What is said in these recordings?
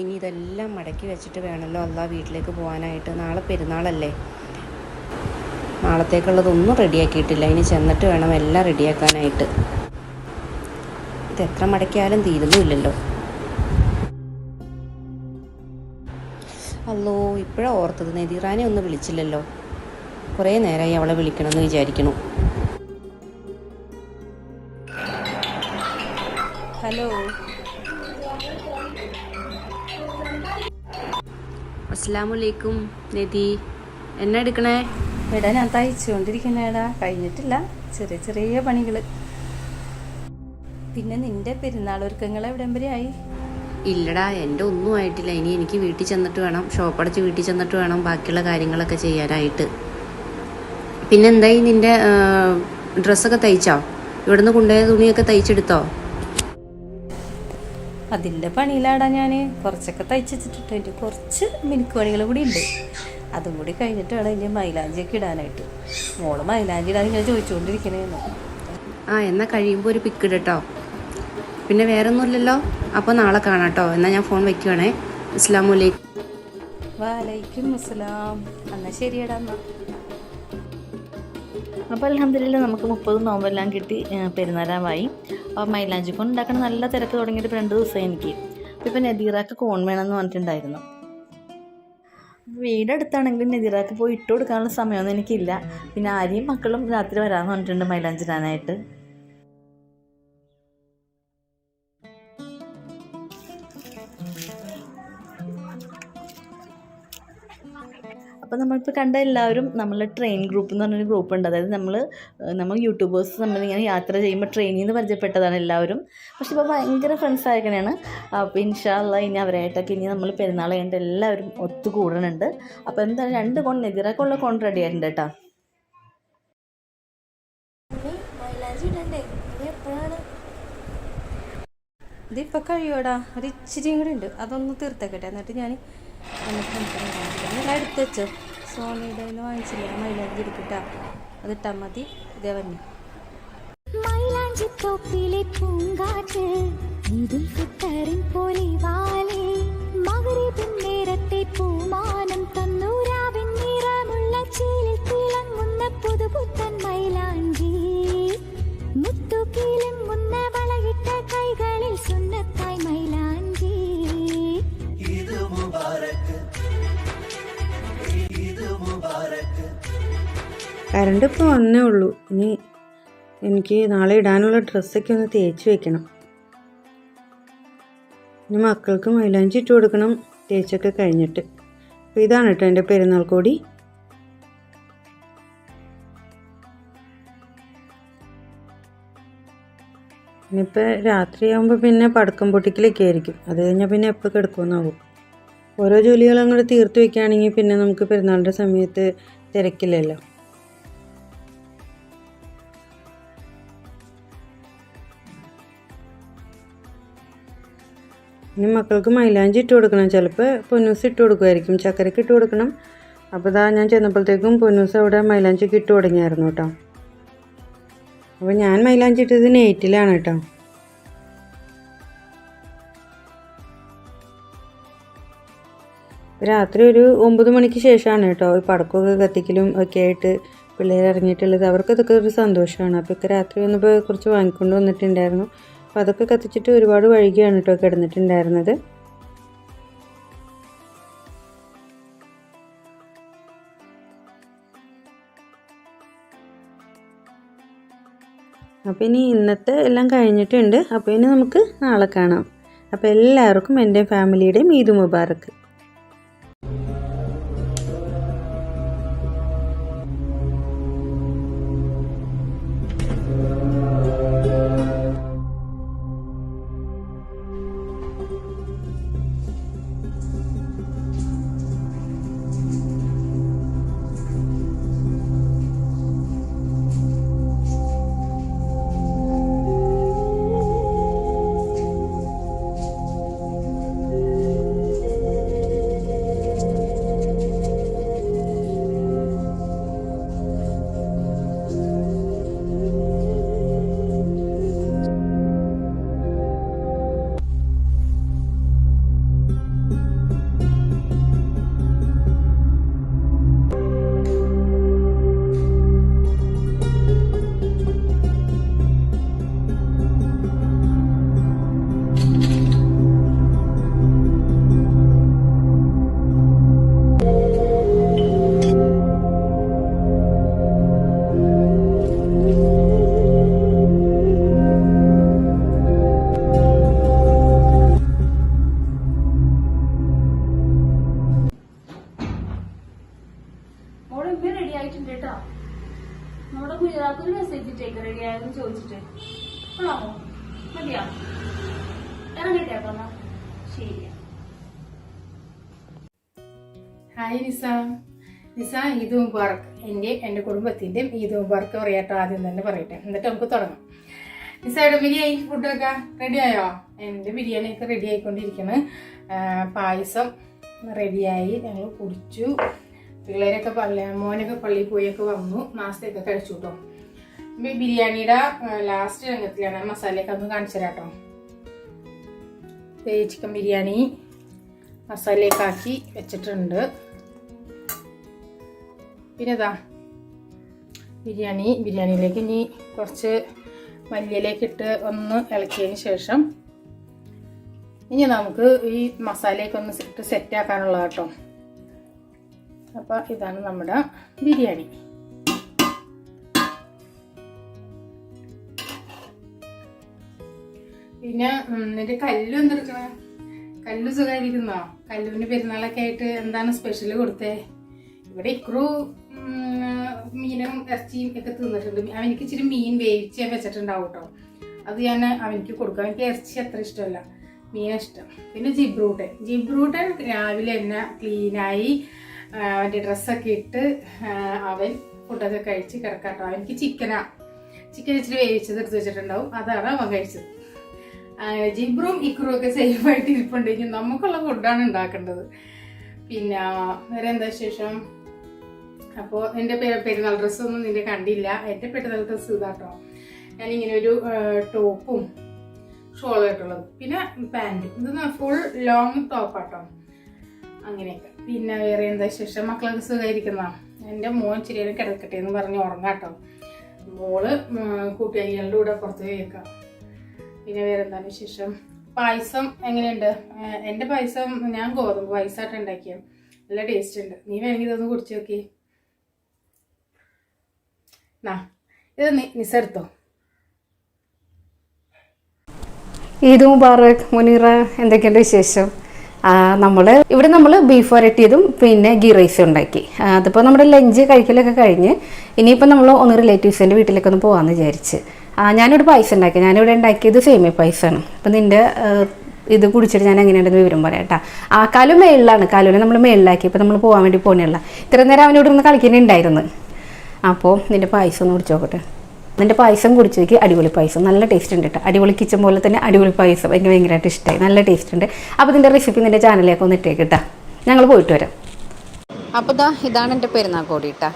ഇനി ഇതെല്ലാം മടക്കി വെച്ചിട്ട് വേണമല്ലോ വീട്ടിലേക്ക് പോകാനായിട്ട്. നാളെ പെരുന്നാളല്ലേ. നാളത്തേക്കുള്ളതൊന്നും റെഡിയാക്കിയിട്ടില്ല. ഇനി ചെന്നിട്ട് വേണം എല്ലാം റെഡിയാക്കാനായിട്ട്. ഇതെത്ര മടക്കിയാലും തീരുന്നുമില്ലല്ലോ. ഇപ്പോഴാണ് ഓർത്തത്, നദീറാനെ ഒന്ന് വിളിച്ചില്ലല്ലോ. കുറേ നേരമായി അവളെ വിളിക്കണമെന്ന് വിചാരിക്കണു. ഹലോ, അസ്സലാമലൈക്കും. നദി, എന്നാ എടുക്കണേ? എടാ ഞാൻ തയ്ച്ചുകൊണ്ടിരിക്കണേടാ, കഴിഞ്ഞിട്ടില്ല, ചെറിയ ചെറിയ പണികൾ. പിന്നെ നിന്റെ പെരുന്നാളൊരുക്കങ്ങൾ എവിടം വരെ ആയി? ഇല്ലടാ, എൻ്റെ ഒന്നും ആയിട്ടില്ല. ഇനി എനിക്ക് വീട്ടിൽ ചെന്നിട്ട് വേണം, ഷോപ്പടച്ച് വീട്ടിൽ ചെന്നിട്ട് വേണം ബാക്കിയുള്ള കാര്യങ്ങളൊക്കെ ചെയ്യാനായിട്ട്. പിന്നെ എന്തായി, നിന്റെ ഡ്രസ്സൊക്കെ തയ്ച്ചോ? ഇവിടുന്ന് കൊണ്ടുപോയ തുണിയൊക്കെ തയ്ച്ചെടുത്തോ? അതിൻ്റെ പണിയിലാടാ ഞാൻ. കുറച്ചൊക്കെ തയ്ച്ചിട്ടുണ്ട്. എൻ്റെ കുറച്ച് മിനുക്ക് പണികൾ കൂടി ഉണ്ട്. അതും കൂടി കഴിഞ്ഞിട്ട് വേണം ഇനി മൈലാഞ്ചിയൊക്കെ ഇടാനായിട്ട്. മോള് മൈലാഞ്ചി ഇടാൻ ഇങ്ങനെ ചോദിച്ചുകൊണ്ടിരിക്കണേന്ന്. എന്നാൽ കഴിയുമ്പോൾ ഒരു പിക്ക് ഇടട്ടോ. പിന്നെ വേറെ ഒന്നുമില്ലല്ലോ. അപ്പോൾ നാളെ കാണാം കേട്ടോ. എന്നാൽ ഞാൻ ഫോൺ വയ്ക്കുവാണേ. അസ്സലാമലൈക്കും. വലൈക്കും അസ്സലാം. എന്നാൽ ശരിയടാ. എന്നാൽ അപ്പോൾ അൽഹംദുലില്ലാ നമുക്ക് 30 നോമ്പെല്ലാം കിട്ടി, പെരുന്നാളായി. അപ്പോൾ മൈലാഞ്ചി കൊണ്ട് ഉണ്ടാക്കണം നല്ല തിരക്ക് തുടങ്ങിയിട്ട് 2 ദിവസമായി എനിക്ക്. അപ്പോൾ ഇപ്പം നദീറാക്ക് കോൺ വേണമെന്ന് പറഞ്ഞിട്ടുണ്ടായിരുന്നു. വീടടുത്താണെങ്കിലും നദീറാക്ക് പോയി ഇട്ട് കൊടുക്കാനുള്ള സമയമൊന്നും എനിക്കില്ല. പിന്നെ ആരെയും മക്കളും രാത്രി വരാമെന്ന് പറഞ്ഞിട്ടുണ്ട് മൈലാഞ്ചി ഇടാനായിട്ട്. അപ്പോൾ നമ്മളിപ്പോൾ കണ്ട എല്ലാവരും നമ്മളെ ട്രെയിൻ ഗ്രൂപ്പ് എന്ന് പറഞ്ഞൊരു ഗ്രൂപ്പ് ഉണ്ട്. അതായത് നമ്മൾ യൂട്യൂബേഴ്സ് നമ്മളിങ്ങനെ യാത്ര ചെയ്യുമ്പോൾ ട്രെയിനിൽ നിന്ന് പരിചയപ്പെട്ടതാണ് എല്ലാവരും. പക്ഷെ ഇപ്പോൾ ഭയങ്കര ഫ്രണ്ട്സ് ആയിക്കണേയാണ്. അപ്പോൾ ഇൻഷാ അല്ലാഹ് ഇനി അവരായിട്ടൊക്കെ ഇനി നമ്മൾ പെരുന്നാൾ കഴിഞ്ഞിട്ട് എല്ലാവരും ഒത്തുകൂടുന്നുണ്ട്. അപ്പോൾ എന്തായാലും 2 കോൺ നെതിറൊക്കെയുള്ള കോൺ റെഡി ആയിട്ടുണ്ട് കേട്ടോ. ഇതിപ്പോൾ കഴിയോടാ, ഒരു ഇച്ചിരിയും കൂടി ഉണ്ട്. അതൊന്ന് തീർത്തേക്കട്ടെ. എന്നിട്ട് ഞാൻ എല്ലാം എടുത്ത് വെച്ചോ. സോണിയുടെ നിന്ന് വാങ്ങിച്ചില്ല, മൈലാഞ്ചി എടുക്കട്ടാ, അതിട്ടാൽ മതി. ഇതേ വന്നു മൈലാഞ്ചിത്തോപ്പിലെ പൂങ്കാറ്റ് നേരത്തെ പൂമാനം തന്നൂരാവിൻ നിറമുള്ള ചീലിൽ തിളങ്ങുന്ന പുതുപുത്തൻ മൈലാഞ്ചി മുത്തുകിലുങ്ങുന്ന വളയിട്ട കൈകളിൽ സുന്നത്തായി മൈലാഞ്ചി. കറണ്ട് ഇപ്പോൾ വന്നേ ഉള്ളൂ. ഇനി എനിക്ക് നാളെ ഇടാനുള്ള ഡ്രസ്സൊക്കെ ഒന്ന് തേച്ച് വെക്കണം. ഇനി മക്കൾക്ക് മൈലാഞ്ചി ഇട്ട് കൊടുക്കണം തേച്ചൊക്കെ കഴിഞ്ഞിട്ട്. അപ്പോൾ ഇതാണ് കേട്ടോ എൻ്റെ പെരുന്നാൾ കോടി. ഇനിയിപ്പോൾ രാത്രിയാകുമ്പോൾ പിന്നെ പടക്കം പൊട്ടിക്കലൊക്കെ ആയിരിക്കും. അത് കഴിഞ്ഞാൽ പിന്നെ എപ്പോൾ കിടക്കുമെന്നാവും. ഓരോ ജോലികൾ അങ്ങോട്ട് തീർത്ത് വെക്കുകയാണെങ്കിൽ പിന്നെ നമുക്ക് പെരുന്നാളിൻ്റെ സമയത്ത് തിരക്കില്ലല്ലോ. ഇനി മക്കൾക്ക് മൈലാഞ്ചി ഇട്ട് കൊടുക്കണം. ചിലപ്പോൾ പൊന്നൂസ് ഇട്ട് കൊടുക്കുമായിരിക്കും, ചക്കരക്ക് ഇട്ട് കൊടുക്കണം. അപ്പോൾ ഞാൻ ചെന്നപ്പോഴത്തേക്കും പൊന്നൂസ് അവിടെ മൈലാഞ്ചിക്ക് ഇട്ട് തുടങ്ങിയായിരുന്നു കേട്ടോ. അപ്പോൾ ഞാൻ മൈലാഞ്ചി ഇട്ടത് 8-ലാണ് കേട്ടോ. രാത്രി ഒരു 9 മണിക്ക് ശേഷമാണ് കേട്ടോ ഈ പടക്കമൊക്കെ കത്തിക്കലും ഒക്കെ ആയിട്ട് പിള്ളേർ ഇറങ്ങിയിട്ടുള്ളത്. അവർക്കതൊക്കെ ഒരു സന്തോഷമാണ്. അപ്പോൾ ഒക്കെ രാത്രി വന്നപ്പോൾ കുറച്ച് വാങ്ങിക്കൊണ്ട് വന്നിട്ടുണ്ടായിരുന്നു. അപ്പോൾ അതൊക്കെ കത്തിച്ചിട്ട് ഒരുപാട് വൈകിയാണ് കേട്ടോ കിടന്നിട്ടുണ്ടായിരുന്നത്. അപ്പോൾ ഇനി ഇന്നത്തെ എല്ലാം കഴിഞ്ഞിട്ടുണ്ട്. അപ്പോൾ ഇനി നമുക്ക് നാളെ കാണാം. അപ്പോൾ എല്ലാവർക്കും എൻ്റെ ഫാമിലിയുടെയും ഈദ് മുബാറക്ക്. എന്ന് ചോദിച്ചിട്ട്. കൊള്ളാമോ? മതിയാ? ഇറങ്ങിട്ടേക്കോ എന്നാ? ശരിയാ. ഹായ് നിസ, ഈദ് മുബാറക്ക്. എൻ്റെ കുടുംബത്തിൻ്റെയും ഈദ് മുബാറക്ക് പറയാട്ടോ. ആദ്യം തന്നെ പറയട്ടെ, എന്നിട്ട് നമുക്ക് തുടങ്ങാം. നിസയുടെ ബിരിയാണി ഫുഡൊക്കെ റെഡിയായോ? എൻ്റെ ബിരിയാണിയൊക്കെ റെഡി ആയിക്കൊണ്ടിരിക്കുന്നു. പായസം റെഡിയായി, ഞങ്ങൾ കുടിച്ചു. പിള്ളേരൊക്കെ മോനൊക്കെ പള്ളിയിൽ പോയൊക്കെ വന്നു, നാസ്തയൊക്കെ കഴിച്ചു കേട്ടോ. ബിരിയാണിയുടെ ലാസ്റ്റ് രംഗത്തിലാണ്. മസാലയൊക്കെ ഒന്ന് കാണിച്ചു തരാം കേട്ടോ. ചിക്കൻ ബിരിയാണി മസാലയൊക്കെ ആക്കി വെച്ചിട്ടുണ്ട്. പിന്നെ ഇതാ ബിരിയാണിയിലേക്ക് ഇനി കുറച്ച് മല്ലിയിലേക്ക് ഇട്ട് ഒന്ന് ഇളക്കിയതിന് ശേഷം ഇനി നമുക്ക് ഈ മസാലയൊക്കെ ഒന്ന് ഇട്ട് സെറ്റ് ആക്കാനുള്ള കേട്ടോ. അപ്പോൾ ഇതാണ് നമ്മുടെ ബിരിയാണി. പിന്നെ എൻ്റെ കല്ലു എന്തെടുക്കണ? കല്ലു സുഖമായിരിക്കുന്നോ? കല്ലുവിന് പെരുന്നാളൊക്കെ ആയിട്ട് എന്താണ് സ്പെഷ്യൽ കൊടുത്തേ? ഇവിടെ ഇക്രു മീനും ഇറച്ചിയും ഒക്കെ തിന്നിട്ടുണ്ട്. അവനിക്ക് ഇച്ചിരി മീൻ വേവിച്ച് വെച്ചിട്ടുണ്ടാവും കേട്ടോ. അത് ഞാൻ അവനിക്ക് കൊടുക്കും. അവനിക്ക് ഇറച്ചി അത്ര ഇഷ്ടമല്ല, മീനാണ് ഇഷ്ടം. പിന്നെ ജിബ്രൂട്ടൻ രാവിലെ തന്നെ ക്ലീനായി അവൻ്റെ ഡ്രസ്സൊക്കെ ഇട്ട് അവൻ ഫുഡൊക്കെ കഴിച്ച് കിടക്കാട്ടോ. അവനിക്ക് ചിക്കൻ ഇച്ചിരി വേവിച്ചത് എടുത്ത് വെച്ചിട്ടുണ്ടാവും, അതാണ് അവൻ കഴിച്ചത്. ജിബ്രും ഇക്രും ഒക്കെ സേഫായിട്ട് ഇരിപ്പുണ്ടെങ്കിൽ നമുക്കുള്ള ഫുഡാണ് ഉണ്ടാക്കേണ്ടത്. പിന്നെ വേറെ എന്താ ശേഷം? അപ്പോൾ എൻ്റെ പെരുന്നാൾ ഡ്രസ്സൊന്നും നിന്റെ കണ്ടില്ല. എൻ്റെ പെരുന്നാൾ ഡ്രസ്സ് ഇതാട്ടോ. ഞാനിങ്ങനെ ഒരു ടോപ്പും ഷോളും ആയിട്ടുള്ളത്, പിന്നെ പാൻറ്റും. ഇത് ഫുൾ ലോങ് ടോപ്പാട്ടോ. അങ്ങനെയൊക്കെ. പിന്നെ വേറെ എന്താ ശേഷം? മക്കളൊക്കെ സുഖമായിരിക്കുന്ന? എൻ്റെ മോൻ ഇച്ചിരി നേരം കിടക്കട്ടെ എന്ന് പറഞ്ഞ് ഉറങ്ങാട്ടോ. മോള് കൂട്ടുകാരികളുടെ കൂടെ പുറത്ത് പോയേക്കാം. പിന്നെ വേറെ എന്താണ് വിശേഷം? പായസം എങ്ങനെയുണ്ട്? എൻ്റെ പായസം ഞാൻ ഗോതമ്പ് പായസമായിട്ട് ഉണ്ടാക്കിയ നല്ല ടേസ്റ്റ് ഉണ്ട്. നീ വേണമെങ്കിൽ ഇതൊന്ന് കുടിച്ച് നോക്കി. ഇത് നിസെടുത്തോ. ഈദ് മുബാറക് മുനീറ, എന്തൊക്കെയുണ്ട് വിശേഷം? നമ്മൾ ബീഫ് വരട്ടിയതും പിന്നെ ഗീ റൈസും ഉണ്ടാക്കി. അതിപ്പോൾ നമ്മുടെ ലഞ്ച് കഴിക്കലൊക്കെ കഴിഞ്ഞ് ഇനിയിപ്പോൾ നമ്മൾ ഒന്ന് റിലേറ്റീവ്സിൻ്റെ വീട്ടിലേക്ക് ഒന്ന് പോകാമെന്ന് വിചാരിച്ച്. ഞാനിവിടെ പായസം ഉണ്ടാക്കി. ഞാനിവിടെ ഉണ്ടാക്കിയത് സേമിയ പായസമാണ്. അപ്പം നിൻ്റെ ഇത് കുടിച്ചിട്ട് ഞാൻ എങ്ങനെയുണ്ടെന്ന് വിവരം പറയാം കേട്ടോ. കാലു മേളിലാണ്. കാലുവിനെ നമ്മൾ മേളിലാക്കി. ഇപ്പോൾ നമ്മൾ പോകാൻ വേണ്ടി പോകുന്നില്ല. ഇത്ര നേരം അവനോട് ഇരുന്ന് കളിക്കുന്നുണ്ടായിരുന്നു. അപ്പോൾ നിൻ്റെ പായസം ഒന്ന് കുടിച്ച് നോക്കട്ടെ. നിൻ്റെ പായസം കുടിച്ചേക്ക്. അടിപൊളി പായസം, നല്ല ടേസ്റ്റ് ഉണ്ട് കേട്ടോ. അടിപൊളി കിച്ചൻ പോലെ തന്നെ അടിപൊളി പായസം എനിക്ക് ഭയങ്കരമായിട്ട് ഇഷ്ടമായി, നല്ല ടേസ്റ്റ് ഉണ്ട്. അപ്പോൾ ഇതിൻ്റെ റെസിപ്പി നിൻ്റെ ചാനലിലേക്ക് ഒന്ന് ഇട്ടേക്ക് കേട്ടോ. ഞങ്ങൾ പോയിട്ട് വരാം. അപ്പോൾ ഇതാണ് എൻ്റെ പെരുന്നാൾ കോടി കേട്ടോ.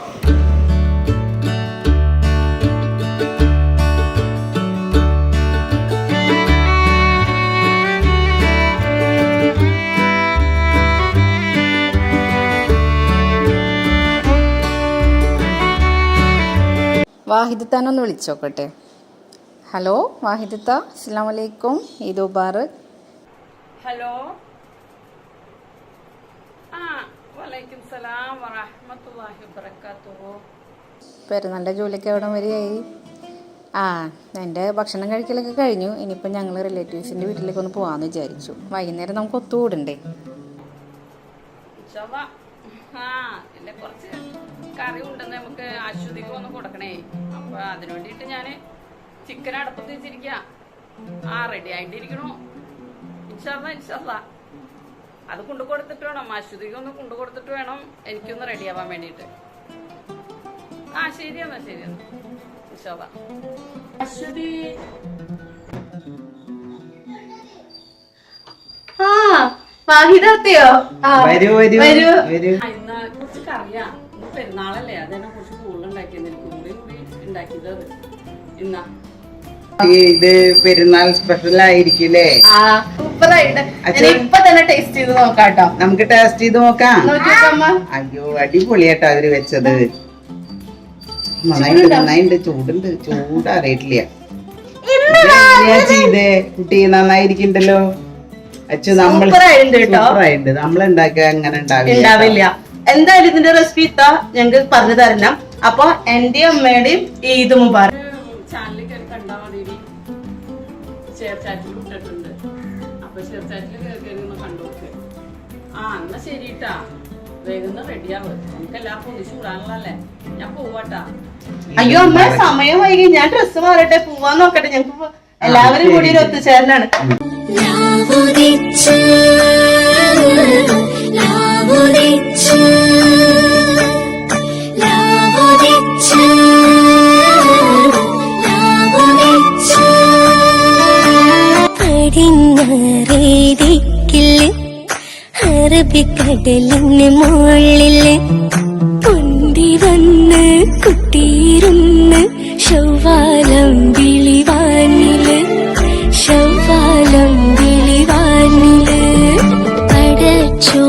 വാഹിദത്താനൊന്ന് വിളിച്ചോക്കട്ടെ. ഹലോ വാഹിദത്ത, അസ്സലാമു അലൈക്കും, ഈദ് മുബാറക്. ഹലോ, വലൈക്കും സലാം വറഹ്മത്തുള്ളാഹി വബറകാതുഹു. പെരുന്നാളിൻ്റെ ജോലിയൊക്കെ എവിടെ വരെയായി? എൻ്റെ ഭക്ഷണം കഴിക്കലൊക്കെ കഴിഞ്ഞു. ഇനിയിപ്പോൾ ഞങ്ങൾ റിലേറ്റീവ്സിൻ്റെ വീട്ടിലേക്ക് ഒന്ന് പോകാമെന്ന് വിചാരിച്ചു. വൈകുന്നേരം നമുക്ക് ഒത്തുകൂടണ്ടേ? എൻ്റെ കുറച്ച് കറി ഉണ്ടെന്ന് നമുക്ക് അശ്വതിക്ക് ഒന്ന് കൊടുക്കണേ. അപ്പൊ അതിനു വേണ്ടിയിട്ട് ഞാൻ ചിക്കൻ അടുപ്പത്ത് വെച്ചിരിക്കുക. റെഡി ആയിട്ടിരിക്കണു. ഇൻഷാല്ലാ അത് കൊണ്ടു കൊടുത്തിട്ട് വേണം, അശ്വതിക്ക് ഒന്ന് കൊണ്ടു കൊടുത്തിട്ട് വേണം എനിക്കൊന്ന് റെഡി ആവാൻ വേണ്ടിയിട്ട്. ശരിയെന്നാ ഇൻഷാല്ലാ. അശ്വതി ഇന്ന് കുറച്ച് കറിയാ. ഇന്ന് പെരുന്നാളല്ലേ, അതെന്നെ കുറച്ച് കൂടുതലുണ്ടാക്കിയത്. എനിക്ക് കൂടി ഉണ്ടാക്കിയത് ഇന്നാ. ഇത് പെരുന്നാൾ സ്പെഷ്യൽ ആയിരിക്കില്ലേ? ഇപ്പൊ തന്നെ ടേസ്റ്റ് ചെയ്ത് നോക്കാട്ടോ. നമുക്ക് ടേസ്റ്റ് ചെയ്ത് നോക്കാം. അയ്യോ അടിപൊളിയാട്ടോ അവര് വെച്ചത്. നന്നായിണ്ട്, ചൂടറിയിട്ടില്ല. ചെയ്തേ കുട്ടി, നന്നായിരിക്കണ്ടല്ലോ. അച്ഛൻ സൂപ്പറായിട്ടുണ്ട്. നമ്മളുണ്ടാക്കുക അങ്ങനെ ഉണ്ടാവില്ല. എന്തായാലും ഇതിന്റെ റെസിപ്പി ഞങ്ങൾക്ക് പറഞ്ഞു തരണം. അപ്പൊ എന്റെ അമ്മയുടെയും ഈദ് മുബാറക്. ചാനലിൽ കയറി കണ്ടാ മതി. ഷെയർ ചാറ്റിൽ ഇട്ടിട്ടുണ്ട്. അപ്പൊ ഷെയർ ചാറ്റിൽ കയറി ഒന്ന് കണ്ടോക്ക്. എന്നാ ശരിട്ടാ, വേഗം റെഡിയാവും. നമുക്ക് എല്ലാവർക്കും ഒന്നിച്ചു കൂടാനുള്ളതല്ലേ. ഞാൻ പോവാട്ടാ. അയ്യോ അമ്മ സമയം വൈകി, ഞാൻ ഡ്രസ്സ് മാറട്ടെ, പോവാൻ നോക്കട്ടെ. ഞങ്ങൾക്ക് എല്ലാവരും കൂടി ഒരു ഒത്തുചേരലാണ്. അറബിക്കടലിന് മുകളില് പൊന്തി വന്ന് കുത്തിയിരുന്ന് ശൗവാലം വിളിവാനില് ശൗവാലം വിളിവാനില് പടച്ചോ